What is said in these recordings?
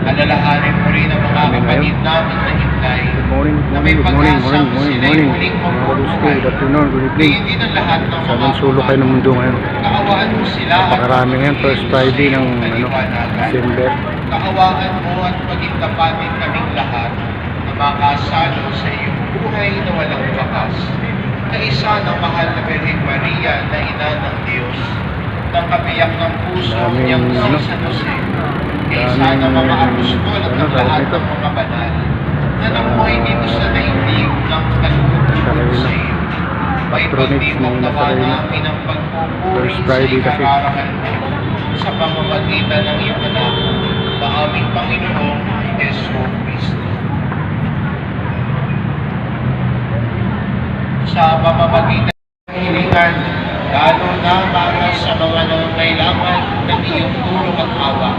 Alalahanin mo rin ang mga kapatid namin na hintay na may pag-asa sila'y muling mabubuhay. Bigyan din ang lahat ng mga Sulok kayo ng mundo ngayon. kaawaan mo sila. Napakarami ngayon, first Friday ng December. Kaawaan mo at pagitapatin kaming lahat na makasalo sa iyong buhay na walang wakas. Kaisa ng mahal na Birheng Maria na ina ng Diyos, ng kabiyak ng puso niyang si San Jose, kaisa ng mga apostol at ng lahat ng mga banal na namuhay dito sa daigdig ng kalugod sa iyo. May pagtibok nawa namin ang pagpupuri sa ikararangal mo sa pamamagitan ng iyong anak na aming Panginoong Yesu Cristo. Sa pamamagitan ng hilingan, lalo na para sa mga nangangailangan ng iyong tulong at awa.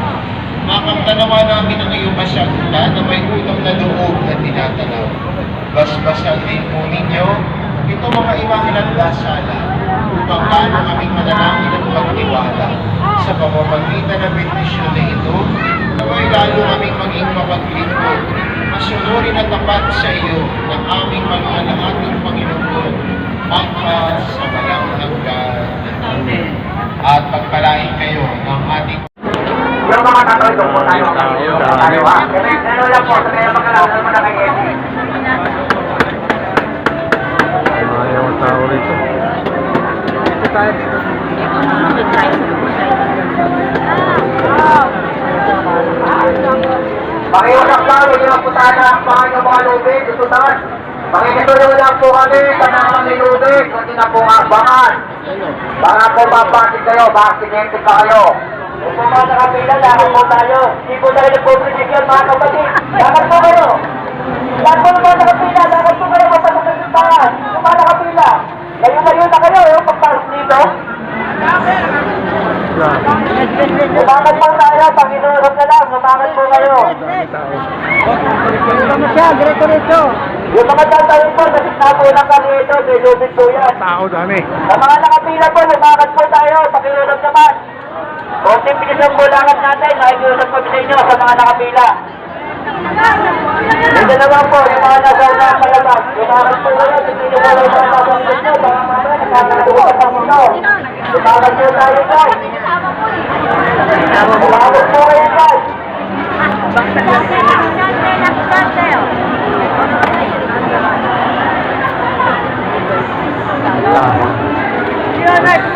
Makamtanawa namin ang iyong masagutan na may utang na loob na tinatanaw. Basbasan din po ninyo ito mga imang inagdasala upang lalo kaming manalangin at magtiwala sa pamamagitan ng bendisyon na ito, naway lalo kaming maging mapaglingkod, masunurin at tapat sa iyo ng aming magmalahating Panginoon hanggang sa walang hanggan. At pagpalain kayo ng ating yung mga tatoy doon po tayo. Ano lang po, sa kaya pagkalaman mo na kay Eddie. Ayaw ang tao rito. Ito tayo dito. Pakiusap lang, hindi lang po tayo ang pangin ng mga lubig, susunod. Pakikisulo lang po kami sa mga lubig, hindi na po abangan. Baka po mapasig kayo, baka sinentin pa kayo. Kung po mga nakapila, lakad po tayo. Hindi po tayo nagpupresisyon mga kapatid. Lakad po kayo. Lakad po mga nakapila, lakad po kayo, mapasok ng simbahan. Kung mga nakapila, layo-layo na kayo, yung pagpasok dito. Lumakad po tayo, Panginoon na lang, lumakad po kayo. Diretso. Yung mga tatawin po, sa gitna po lang kami ito, may lubid po yan. Tao dami. Sa mga nakapila po, lumakad po tayo, pakiusap naman. Konting pinisang po lakad natin, nakikiusap kami sa inyo sa mga nakapila. Ito naman po, yung mga nasa na palabas, lumakad po kayo, hindi nyo po lang mga nakapila nyo, baka mga nakakatuwa sa mundo. Lumakad po tayo guys. Lumakad po kayo guys.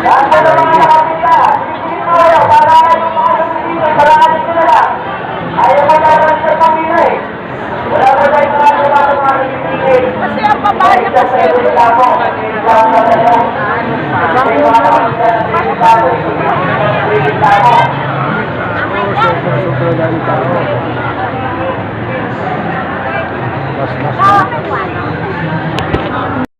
Lahat po ng mga nakapila, paraanin ko na lang. Ayaw mo na lang sa pamilya eh. Wala mo na yung mga nagpipigil. Kasi ang babae na kasi. Kasi